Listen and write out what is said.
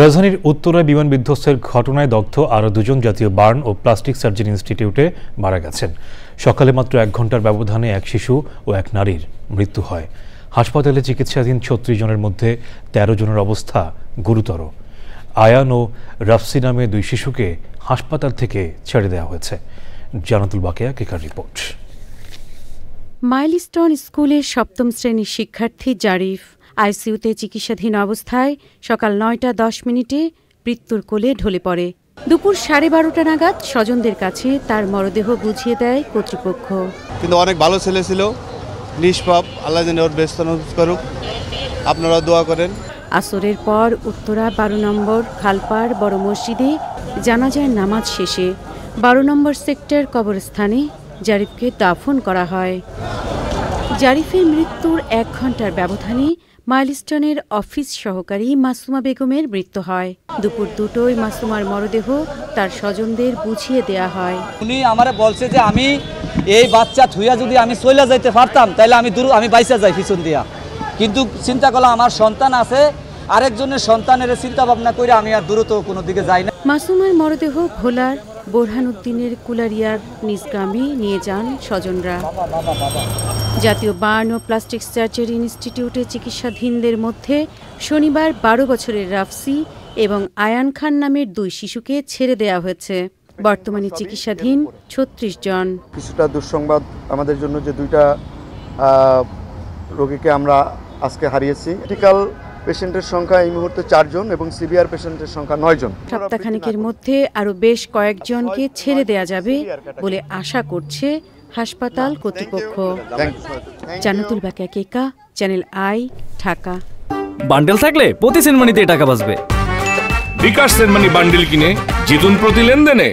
রাজধানীর উত্তরায় বিমান বিধ্বস্তের ঘটনায় দগ্ধ আরও দুজন জাতীয় বার্ন ও প্লাস্টিক সার্জারি ইনস্টিটিউটে মারা গেছেন। সকালে মাত্র 1 ঘন্টার ব্যবধানে এক শিশু ও এক নারীর মৃত্যু হয়। হাসপাতালে চিকিৎসাধীন 36 জনের মধ্যে 13 জনের অবস্থা গুরুতর। আয়ান ও রাফসি নামে 2 শিশুকে হাসপাতাল থেকে ছেড়ে দেওয়া হয়েছে। জানাতুল বাকেয়া কেকার রিপোর্ট। মাইলস্টোন স্কুলের 7ম শ্রেণীর শিক্ষার্থী জারিফ আইসিইউতে চিকিৎসাধীন অবস্থায় সকাল 9:10 মৃত্যুর কোলে ঢলে পড়ে। দুপুর 12:30 নাগাদ স্বজনদের কাছে তার মরদেহ বুঝিয়ে দেয় কর্তৃপক্ষ। কিন্তু অনেক ভালো ছেলে ছিল, নিষ্পাপ, আল্লাহ যেন ওর বেহেশত নসিব করুক, আপনারা দোয়া করেন। আসরের পর উত্তরা 12 নম্বর খালপাড় বড় মসজিদে জানাজার নামাজ শেষে 12 নম্বর সেক্টর কবরস্থানে জারিফকে দাফন করা হয়। জারিফের মৃত্যুর 1 ঘন্টার ব্যবধানে মাইলস্টোনের অফিস সহকারী মাসুমা বেগমের মৃত্যু হয়। দুপুর 2টায় মাসুমার মরদেহ তার স্বজনদের বুঝিয়ে দেয়া হয়। উনি আমারে বলছে যে আমি এই বাচ্চা থুইয়া যদি আমি চলে যাইতে পারতাম তাহলে আমি বাইসা যাই পিছন দিয়া, কিন্তু চিন্তা করলাম আমার সন্তান আছে, আরেকজনের সন্তানের চিন্তা ভাবনা করে আমি আর দ্রুত কোনো দিকে যাই না। মাসুমার মরদেহ ভোলার বোরহানউদ্দিনের কুলারিয়ার নিজ গ্রামে নিয়ে যান স্বজনরা। জাতীয় বার্ন ও প্লাস্টিক সার্জারি ইনস্টিটিউটে চিকিৎসাধীনদের মধ্যে শনিবার 12 বছরের রাফসি এবং আয়ান খান নামের 2 শিশুকে ছেড়ে দেওয়া হয়েছে। বর্তমানে চিকিৎসাধীন 36 জন। কিছুটা দুঃসংবাদ আমাদের জন্য যে 2টা রোগীকে আমরা আজকে হারিয়েছি। ক্রিটিক্যাল পেশেন্টের সংখ্যা এই মুহূর্তে 4 জন এবং সিভিয়ার পেশেন্টের সংখ্যা 9 জন। সপ্তাহখানেকের মধ্যে আরও বেশ কয়েকজনকে ছেড়ে দেয়া যাবে বলে আশা করছে হাসপাতাল কর্তৃপক্ষ। জানাতুল বাকেয়া কেকা, চ্যানেল আই, ঢাকা। বান্ডেল থাকলে প্রতি সেনমানিতে টাকা বাঁচবে। বিকাশ সেনমানি বান্ডেল কিনে জিতুন প্রতি লেনদেনে।